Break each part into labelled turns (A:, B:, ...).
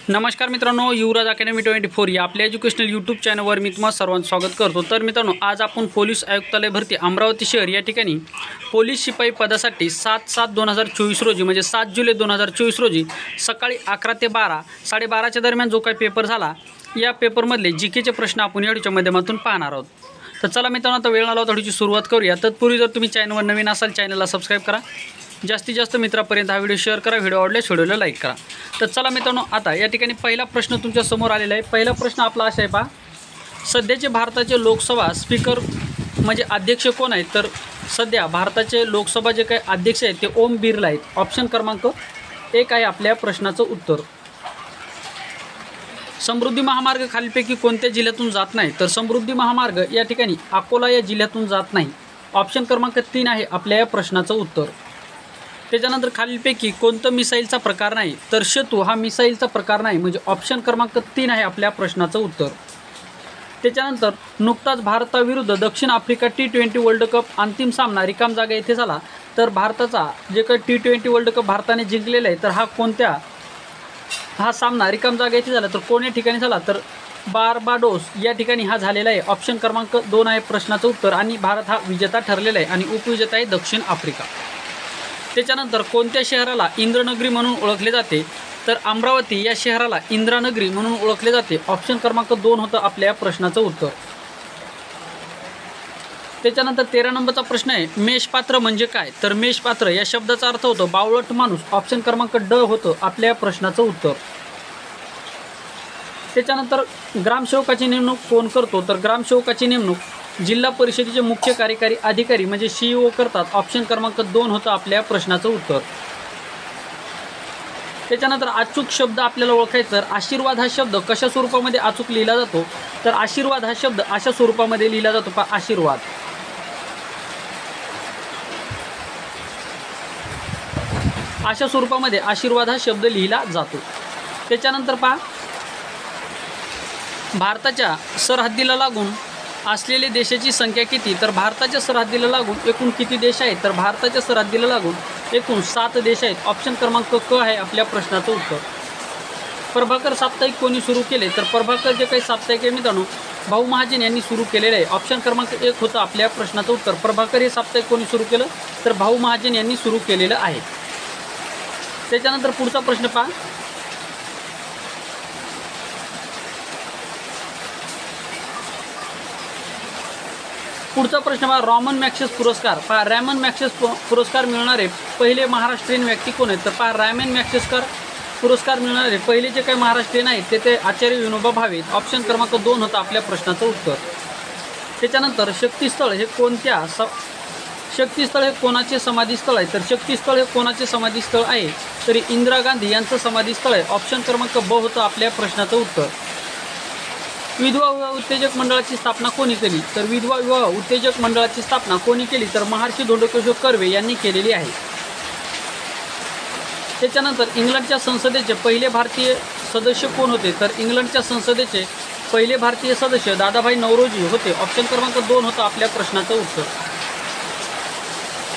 A: नमस्कार मित्रांनो, युवराज अकॅडमी 24 या आपल्या एज्युकेशनल यूट्यूब चॅनलवर मी तुम्हाला सर्वांचं स्वागत करतो। तर मित्रांनो, आज आपण पोलीस आयुक्तालय भरती अमरावती शहर या ठिकाणी पोलीस शिपाई पदासाठी 7/7/2024 रोजी म्हणजे 7 जुलै 2024 रोजी सकाळी 11 ते 12 12:30च्या दरम्यान जो काही पेपर झाला, या पेपरमधले जीकेचे प्रश्न आपण या व्हिडिओच्या माध्यमातून पाहणार आहोत। तर चला मित्रांनो, आता वेळ आला थोडीशी सुरुवात करूया। तत्पूर्वी जर तुम्ही चॅनलवर नवीन असाल चॅनलला सबस्क्राईब करा, जास्तीत जास्त मित्रांपर्यंत हा व्हिडिओ शेअर करा, व्हिडिओ आवडल्यास व्हिडिओला लाईक करा। तर चला मित्रांनो, आता या ठिकाणी पहिला प्रश्न तुमच्या समोर आलेला आहे। पहिला प्रश्न आपला असा आहे पहा, सध्याचे भारताचे लोकसभा स्पीकर म्हणजे अध्यक्ष कोण आहेत? तर सध्या भारताचे लोकसभा जे काही अध्यक्ष आहेत ते ओम बिर्ला आहेत। ऑप्शन क्रमांक 1 आहे आपल्या प्रश्नाचं उत्तर। समृद्धी महामार्ग खालीलपैकी कोणत्या जिल्ह्यातून जात नाही? तर समृद्धी महामार्ग या ठिकाणी अकोला या जिल्ह्यातून जात नाही। ऑप्शन क्रमांक 3 आहे आपल्या या प्रश्नाचं उत्तर। त्याच्यानंतर खालीलपैकी कोणतं मिसाईलचा प्रकार नाही? तर शत्रू हा मिसाईलचा प्रकार नाही, म्हणजे ऑप्शन क्रमांक 3 आहे आपल्या प्रश्नाचं उत्तर। त्याच्यानंतर नुकताच भारताविरुद्ध दक्षिण आफ्रिका T20 वर्ल्ड कप अंतिम सामना रिकाम जागा येथे झाला। तर भारताचा जे काही T20 वर्ल्ड कप भारताने जिंकलेला आहे, तर हा सामना रिकाम जागा येथे झाला, तर कोण्या ठिकाणी झाला? तर बार्बाडोस या ठिकाणी हा झालेला आहे। ऑप्शन क्रमांक 2 आहे प्रश्नाचं उत्तर। आणि भारत हा विजेता ठरलेला आहे आणि उपविजेता आहे दक्षिण आफ्रिका। त्याच्यानंतर कोणत्या शहराला इंद्रनगरी म्हणून ओळखले जाते? तर अमरावती या शहराला इंद्रानगरी म्हणून ओळखले जाते। ऑप्शन क्रमांक 2 होतं आपल्या प्रश्नाचं उत्तर। त्याच्यानंतर 13 नंबरचा प्रश्न आहे, मेषपात्र म्हणजे काय? तर मेषपात्र या शब्दाचा अर्थ होतो बावळट माणूस। ऑप्शन क्रमांक ड होतं आपल्या प्रश्नाचं उत्तर। त्याच्यानंतर ग्रामसेवकाची नेमणूक कोण करतो? तर ग्रामसेवकाची नेमणूक जिल्हा परिषदेचे मुख्य कार्यकारी अधिकारी म्हणजे CEO करतात। ऑप्शन क्रमांक 2 होतं आपल्या प्रश्नाचं उत्तर। त्याच्यानंतर अचूक शब्द आपल्याला ओळखायचा, तर आशीर्वाद हा शब्द कशा स्वरूपामध्ये अचूक लिहिला जातो? तर आशीर्वाद हा शब्द अशा स्वरूपामध्ये लिहिला जातो पहा, आशीर्वाद। अशा स्वरूपामध्ये आशीर्वाद हा शब्द लिहिला जातो। त्याच्यानंतर पहा, भारताच्या सरहद्दीला लागून असलेले देशाची संख्या किती? तर भारताच्या सरहद्दीला लागून एकूण किती देश आहेत? तर भारताच्या सरहद्दीला लागून एकूण 7 देश आहेत। ऑप्शन क्रमांक क आहे आपल्या प्रश्नाचं उत्तर। प्रभाकर साप्ताहिक कोणी सुरू केले? तर प्रभाकर जे काही साप्ताहिक आहे मित्रांनो, भाऊ महाजन यांनी सुरू केलेले आहे। ऑप्शन क्रमांक 1 होतं आपल्या प्रश्नाचं उत्तर। प्रभाकर हे साप्ताहिक कोणी सुरू केलं? तर भाऊ महाजन यांनी सुरू केलेलं आहे। त्याच्यानंतर पुढचा प्रश्न पहा, पुढचा प्रश्न पहा, रॉमन मॅग्सेस पुरस्कार पहा, रॅमन मॅग्सेस पुरस्कार मिळणारे पहिले महाराष्ट्रीयन व्यक्ती कोण आहेत? तर पहा, रॅमन मॅग्सेस पुरस्कार मिळणारे पहिले जे काही महाराष्ट्रीयन आहेत ते आचार्य विनोबा भावे। ऑप्शन क्रमांक 2 होतं आपल्या प्रश्नाचं उत्तर। त्याच्यानंतर शक्तीस्थळ हे कोणाचे समाधीस्थळ आहे? तर शक्तीस्थळ हे कोणाचे समाधीस्थळ आहे? तरी इंदिरा गांधी यांचं समाधीस्थळ आहे। ऑप्शन क्रमांक ब होतं आपल्या प्रश्नाचं उत्तर। विधवा विवाह उत्तेजक मंडळाची स्थापना कोणी केली? तर विधवा विवाह उत्तेजक मंडळाची स्थापना कोणी केली? तर महर्षी धोंडोकेश्वर कर्वे यांनी केलेली आहे। त्याच्यानंतर इंग्लंडच्या संसदेचे पहिले भारतीय सदस्य कोण होते? तर इंग्लंडच्या संसदेचे पहिले भारतीय सदस्य दादाभाई नौरोजी होते। ऑप्शन क्रमांक 2 होतं आपल्या प्रश्नाचं उत्तर।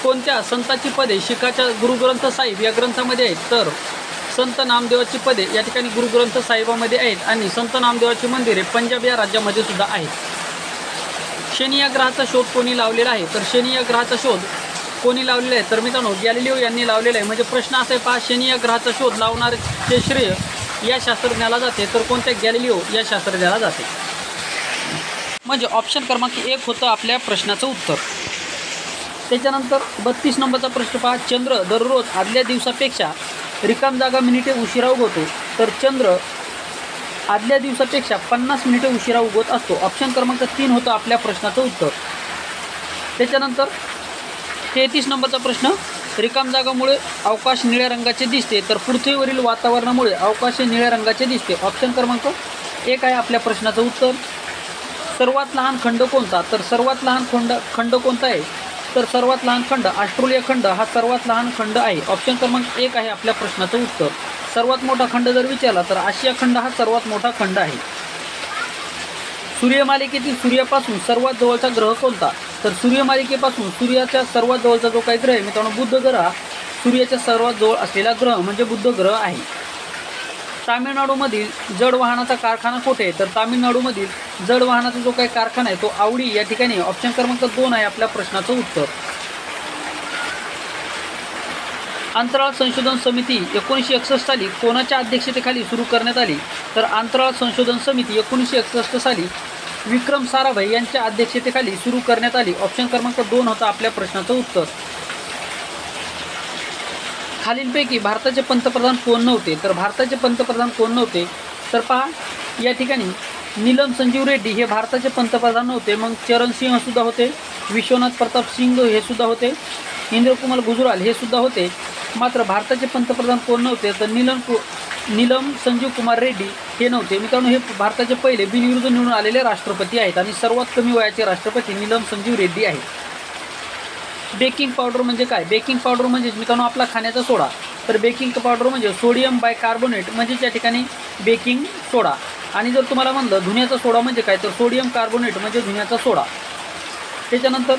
A: कोणत्या संतांची पदे शिखाच्या गुरुग्रंथ साहिब या ग्रंथामध्ये आहेत? तर संत नामदेवाची पदे या ठिकाणी गुरुग्रंथ साहिबामध्ये आहेत आणि संत नामदेवाची मंदिरे पंजाब या राज्यामध्ये सुद्धा आहेत। शनी या ग्रहाचा शोध कोणी लावलेला आहे? तर शनी या ग्रहाचा शोध कोणी लावलेला आहे? तर मित्रांनो, गॅलिलिओ यांनी लावलेला आहे। म्हणजे प्रश्न असा आहे पहा, शनी या ग्रहाचा शोध लावणारे श्रेय या शास्त्रज्ञाला जाते, तर कोणत्या? गॅलिलिओ या शास्त्रज्ञाला जाते। म्हणजे ऑप्शन क्रमांक 1 होतं आपल्या प्रश्नाचं उत्तर। त्याच्यानंतर 32 नंबरचा प्रश्न पहा, चंद्र दररोज आदल्या दिवसापेक्षा रिकाम जागा मिनिटे उशिरा उगवतो। तर चंद्र आदल्या दिवसापेक्षा 50 मिनिटे उशिरा उगवत असतो। ऑप्शन क्रमांक 3 होतं आपल्या प्रश्नाचं उत्तर। त्याच्यानंतर 33 नंबरचा प्रश्न, रिकाम जागामुळे अवकाश निळ्या रंगाचे दिसते, तर पृथ्वीवरील वातावरणामुळे अवकाश निळ्या रंगाचे दिसते। ऑप्शन क्रमांक 1 आहे आपल्या प्रश्नाचं उत्तर। सर्वात लहान खंड कोणता? तर सर्वात लहान खंड कोणता आहे? तर सर्वात लहान खंड ऑस्ट्रेलिया खंड हा सर्वात लहान खंड आहे। ऑप्शन क्रमांक 1 आहे आपल्या प्रश्नाचं उत्तर। सर्वात मोठा खंड जर विचारला तर आशिया खंड हा सर्वात मोठा खंड आहे। सूर्यमालिकेतील सूर्यापासून सर्वात जवळचा ग्रह कोणता? तर सूर्यमालिकेपासून सूर्याच्या सर्वात जवळचा जो काही ग्रह आहे मित्रांनो, बुध ग्रह हा सूर्याच्या सर्वात जवळ असलेला ग्रह म्हणजे बुध ग्रह आहे। तामिळनाडूमधील जड वाहनाचा कारखाना कुठे आहे? तर तामिळनाडूमधील जड वाहनाचा जो काही कारखाना आहे तो आवडी या ठिकाणी. ऑप्शन क्रमांक 2 आहे आपल्या प्रश्नाचं उत्तर. अंतराळ संशोधन समिती 1961 साली कोणाच्या अध्यक्षतेखाली सुरू करण्यात आली? तर अंतराळ संशोधन समिती 1961 साली विक्रम साराभाई यांच्या अध्यक्षतेखाली सुरू करण्यात आली. ऑप्शन क्रमांक 2 होता आपल्या प्रश्नाचं उत्तर. खालीलपैकी भारताचे पंतप्रधान कोण नव्हते? तर भारताचे पंतप्रधान कोण नव्हते? तर पहा या ठिकाणी नीलम संजीव रेड्डी हे भारताचे पंतप्रधान नव्हते. मग चरण सिंह सुद्धा होते, विश्वनाथ प्रताप सिंग हे सुद्धा होते, इंद्रकुमार गुजराल हे सुद्धा होते. मात्र भारताचे पंतप्रधान कोण नव्हते? तर नीलम संजीव कुमार रेड्डी हे नव्हते. मित्रांनो, हे भारताचे पहिले बिनविरुद्ध निवडून आलेले राष्ट्रपती आहेत आणि सर्वात कमी वयाचे राष्ट्रपती नीलम संजीव रेड्डी आहेत. बेकिंग पावडर म्हणजे काय? बेकिंग पावडर म्हणजे मित्रांनो आपला खाण्याचा सोडा. तर बेकिंग पावडर म्हणजे सोडियम बायकार्बोनेट म्हणजे त्या ठिकाणी बेकिंग सोडा. आणि जर तुम्हाला म्हणलं धुण्याचा सोडा म्हणजे काय? तर सोडियम कार्बोनेट म्हणजे धुण्याचा सोडा. त्याच्यानंतर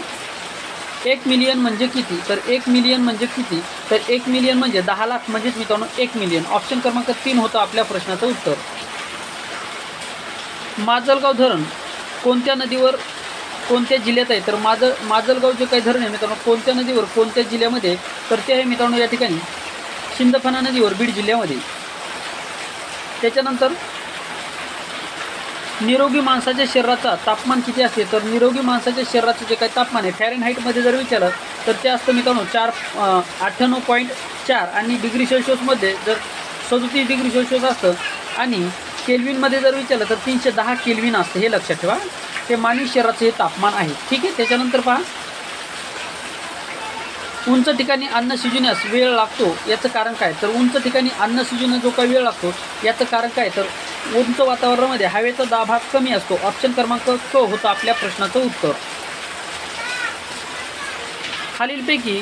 A: 1 मिलियन म्हणजे किती? तर 1 मिलियन म्हणजे किती? तर 1 मिलियन म्हणजे 10 लाख म्हणजेच मित्रांनो 1 मिलियन. ऑप्शन क्रमांक 3 होतं आपल्या प्रश्नाचं उत्तर. माजलगाव धरण कोणत्या नदीवर कोणत्या जिल्ह्यात आहे? तर माजलगाव जे काही धरण आहे मित्रांनो कोणत्या नदीवर कोणत्या जिल्ह्यामध्ये? तर ते आहे मित्रांनो या ठिकाणी शिंदफणा नदीवर बीड जिल्ह्यामध्ये. त्याच्यानंतर निरोगी माणसाच्या शरीराचा तापमान किती असते? तर निरोगी माणसाच्या शरीराचं जे काही तापमान आहे फॅरेनहाईटमध्ये जर विचारलं तर ते असतं मित्रांनो 98.4 आणि डिग्री सेल्सिअसमध्ये जर 37 डिग्री सेल्सिअस असतं आणि केल्विनमध्ये जर विचारलं तर 310 केल्विन असतं. हे लक्षात ठेवा, ते मानवी शरीराचं हे तापमान आहे. ठीक आहे. त्याच्यानंतर पहा उंच ठिकाणी अन्न शिजण्यास वेळ लागतो याचं कारण काय? तर उंच ठिकाणी अन्न शिजण्यास जो काही वेळ लागतो याचं कारण काय? तर उंच वातावरणामध्ये हवेचा दाब हा कमी असतो. ऑप्शन क्रमांक क होतं आपल्या प्रश्नाचं उत्तर. खालीलपैकी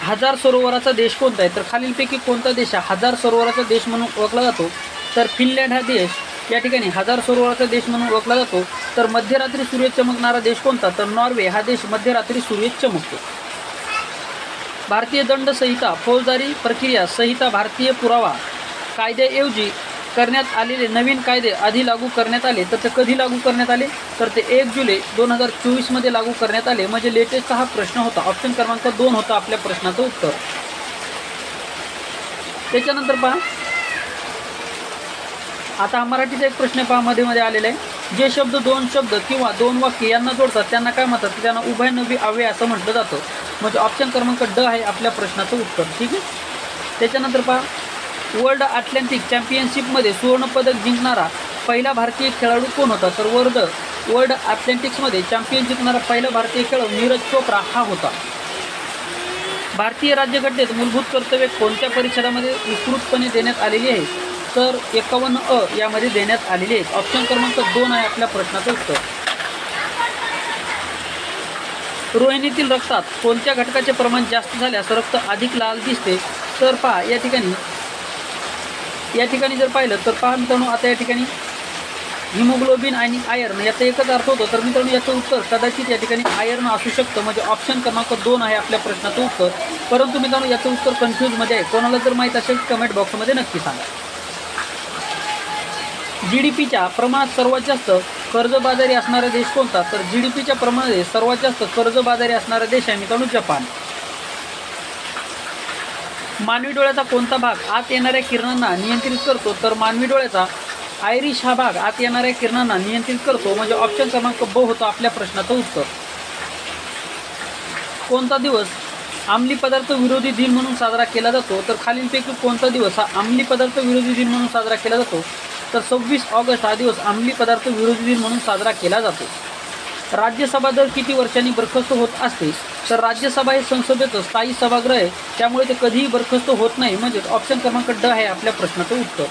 A: 1000 सरोवराचा देश कोणता आहे? तर खालीलपैकी कोणता देश हा 1000 सरोवराचा देश म्हणून ओळखला जातो? तर फिनलँड हा देश या ठिकाणी 1000 सरोवराचा देश म्हणून ओळखला जातो. तर मध्यरात्री सूर्य चमकणारा देश कोणता? तर नॉर्वे हा देश मध्यरात्री सूर्य चमकतो. भारतीय दंड संहिता फौजदारी प्रक्रिया संहिता भारतीय पुरावा कायद्याऐवजी करण्यात आलेले नवीन कायदे आधी लागू करण्यात आले. तर ते कधी लागू करण्यात आले? तर ते 1 जुलै 2024 मध्ये लागू करण्यात आले. म्हणजे लेटेस्टचा हा प्रश्न होता. ऑप्शन क्रमांक 2 होता आपल्या प्रश्नाचं उत्तर. त्याच्यानंतर पहा आता मराठीचा एक प्रश्न पहा मध्ये आलेला आहे. जे शब्द 2 शब्द किंवा 2 वाक्य यांना जोडतात त्यांना काय म्हणतात? त्यांना उभयनवी अव्यय असं म्हटलं जातं. म्हणजे ऑप्शन क्रमांक ड आहे आपल्या प्रश्नाचं उत्तर. ठीक आहे. त्याच्यानंतर पहा वर्ल्ड अथलेटिक चॅम्पियनशिपमध्ये सुवर्णपदक जिंकणारा पहिला भारतीय खेळाडू कोण होता? तर वर्ल्ड अथलेटिक्समध्ये चॅम्पियन जिंकणारा पहिला भारतीय खेळाडू नीरज चोप्रा हा होता. भारतीय राज्यघटनेत मूलभूत कर्तव्ये कोणत्या परिच्छेदामध्ये विस्तृतपणे देण्यात आलेली आहे? तर 51 यामध्ये देण्यात आलेली आहेत. ऑप्शन क्रमांक 2 आहे आपल्या प्रश्नाचं उत्तर. रोहिणीतील रक्तात कोणत्या घटकाचे प्रमाण जास्त झाल्यास रक्त अधिक लाल दिसते? तर पहा या ठिकाणी जर पाहिलं तर पहा मित्रांनो आता या ठिकाणी हिमोग्लोबिन आणि आयर्न याचा एकच अर्थ होतो. तर मित्रांनो याचं उत्तर कदाचित या ठिकाणी आयर्न असू शकतं. म्हणजे ऑप्शन क्रमांक 2 आहे आपल्या प्रश्नाचं उत्तर. परंतु मित्रांनो याचं उत्तर कन्फ्यूजमध्ये आहे. कोणाला जर माहीत असेल कमेंट बॉक्समध्ये नक्की सांगा. GDPच्या प्रमाणात सर्वात जास्त कर्जबाजारी असणारा देश कोणता? तर GDPच्या प्रमाणात सर्वात जास्त कर्जबाजारी असणारा देश आहे मित्रांनो जपान. मानवी डोळ्याचा कोणता भाग आत येणाऱ्या किरणांना नियंत्रित करतो? तर मानवी डोळ्याचा आयरिश हा भाग आत येणाऱ्या किरणांना नियंत्रित करतो. म्हणजे ऑप्शन क्रमांक ब होता आपल्या प्रश्नाचं उत्तर. कोणता दिवस अंमली पदार्थ विरोधी दिन म्हणून साजरा केला जातो? तर खालीलपैकी कोणता दिवस हा अंमली पदार्थ विरोधी दिन म्हणून साजरा केला जातो? तर 26 ऑगस्ट हा दिवस अंमली पदार्थ विरोधी दिन म्हणून साजरा केला जातो. राज्यसभा दर किती वर्षांनी बरखास्त होत असते? तर राज्यसभा हे संसदेचं स्थायी सभागृह आहे, त्यामुळे ते कधीही बरखास्त होत नाही. म्हणजे ऑप्शन क्रमांक ड आहे आपल्या प्रश्नाचं उत्तर.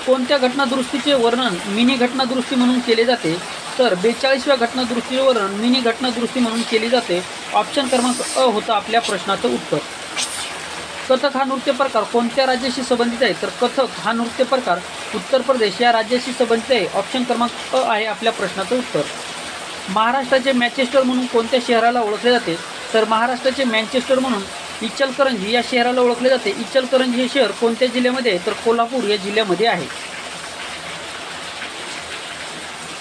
A: कोणत्या घटनादुरुस्तीचे वर्णन मिनी घटनादुरुस्ती म्हणून केले जाते? तर 42व्या घटनादुरुस्तीचे वर्णन मिनी घटनादुरुस्ती म्हणून केली जाते. ऑप्शन क्रमांक अ होतं आपल्या प्रश्नाचं उत्तर. कथक हा नृत्य प्रकार कोणत्या राज्याशी संबंधित आहे? तर कथक हा नृत्य प्रकार उत्तर प्रदेश या राज्याशी संबंधित आहे. ऑप्शन क्रमांक अ आहे आपल्या प्रश्नाचं उत्तर. महाराष्ट्राचे मँचेस्टर म्हणून कोणत्या शहराला ओळखले जाते? तर महाराष्ट्राचे मँचेस्टर म्हणून इचलकरंजी या शहराला ओळखले जाते. इचलकरंजी हे शहर कोणत्या जिल्ह्यामध्ये आहे तर कोल्हापूर या जिल्ह्यामध्ये आहे.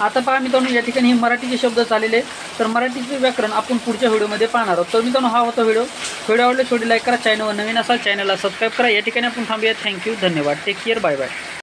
A: आता पहा मित्रांनो, या ठिकाणी हे मराठीचे शब्द झालेले. तर मराठीचे व्याकरण आपण पुढच्या व्हिडिओमध्ये पाहणार आहोत. तर मित्रांनो, हा होता व्हिडिओ आवडला छोटी लाईक करा. चॅनलवर नवीन असाल चॅनलला सबस्क्राईब करा. या ठिकाणी आपण थांबूया. थँक्यू, धन्यवाद, टेक केअर, बाय बाय.